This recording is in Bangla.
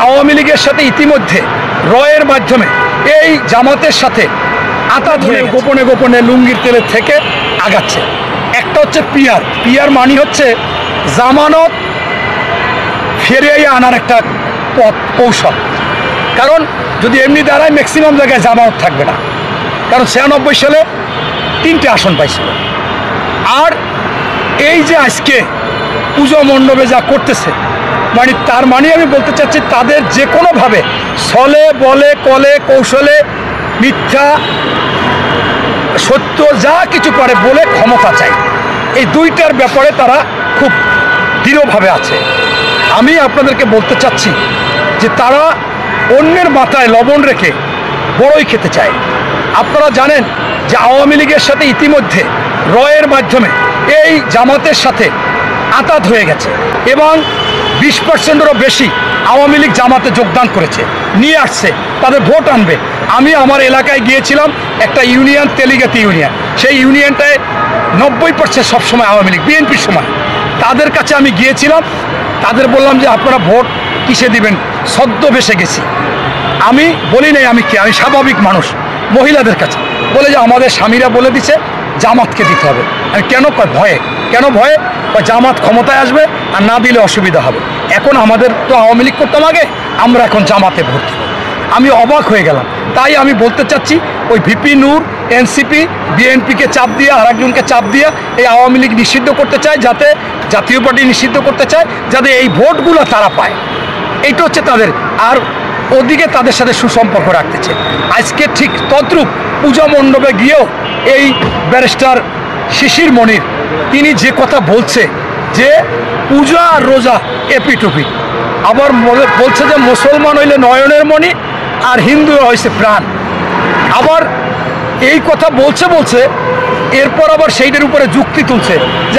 আওয়ামী লীগের সাথে ইতিমধ্যে রয়ের মাধ্যমে এই জামাতের সাথে আতা ধরে গোপনে গোপনে লুঙ্গির তেলের থেকে আগাচ্ছে। একটা হচ্ছে পিয়ার মানি হচ্ছে জামানত ফিরিয়ে আনার একটা পথ কৌশল। কারণ যদি এমনি দাঁড়ায় ম্যাক্সিমাম জায়গায় জামানত থাকবে না, কারণ 96 সালে 3টে আসন পাইছিল। আর এই যে আজকে পুজো মণ্ডপে যা করতেছে, মানে তার মানে আমি বলতে চাচ্ছি তাদের যে কোনোভাবে ছলে বলে কলে কৌশলে মিথ্যা সত্য যা কিছু করে বলে ক্ষমতা চাই, এই দুইটার ব্যাপারে তারা খুব দৃঢ়ভাবে আছে। আমি আপনাদেরকে বলতে চাচ্ছি যে তারা অন্যের মাথায় লবণ রেখে বড়ই খেতে চায়। আপনারা জানেন যে আওয়ামী লীগের সাথে ইতিমধ্যে রয়ের মাধ্যমে এই জামাতের সাথে আতাত হয়ে গেছে এবং 20%-এরও বেশি আওয়ামী লীগ জামাতে যোগদান করেছে, নিয়ে আসছে, তাদের ভোট আনবে। আমি আমার এলাকায় গিয়েছিলাম, একটা ইউনিয়ন তেলিগাতি ইউনিয়ন, সেই ইউনিয়নটায় 90% সবসময় আওয়ামী লীগ, বিএনপির সময়। তাদের কাছে আমি গিয়েছিলাম, তাদের বললাম যে আপনারা ভোট কিসে দিবেন, সদ্য ভেসে গেছি। আমি বলি নাই আমি স্বাভাবিক মানুষ। মহিলাদের কাছে বলে যে আমাদের স্বামীরা বলে দিছে জামাতকে দিতে হবে। আমি কেন ভয়ে, কেন ভয়ে? জামাত ক্ষমতায় আসবে আর না দিলে অসুবিধা হবে। এখন আমাদের তো আওয়ামী লীগ করতাম আগে, আমরা এখন জামাতে ভোট দেব। আমি অবাক হয়ে গেলাম। তাই আমি বলতে চাচ্ছি ওই ভিপি নূর এনসিপি বিএনপিকে চাপ দিয়ে আর একজনকে চাপ দিয়ে এই আওয়ামী লীগ নিষিদ্ধ করতে চায়, যাতে জাতীয় পার্টি নিষিদ্ধ করতে চায়, যাতে এই ভোটগুলো তারা পায়। এইটা হচ্ছে তাদের। আর ওদিকে তাদের সাথে সুসম্পর্ক রাখতেছে। আজকে ঠিক তদ্রূপ পূজা মণ্ডপে গিয়েও এই ব্যারিস্টার শিশির মনির তিনি যে কথা বলছে যে পূজা আর রোজা এপিটুপি, আবার বলছে যে মুসলমান হইলে নয়নের মণি আর হিন্দু হয়েছে প্রাণ। আবার এই কথা বলছে এরপর আবার সেইটার উপরে যুক্তি তুলছে যে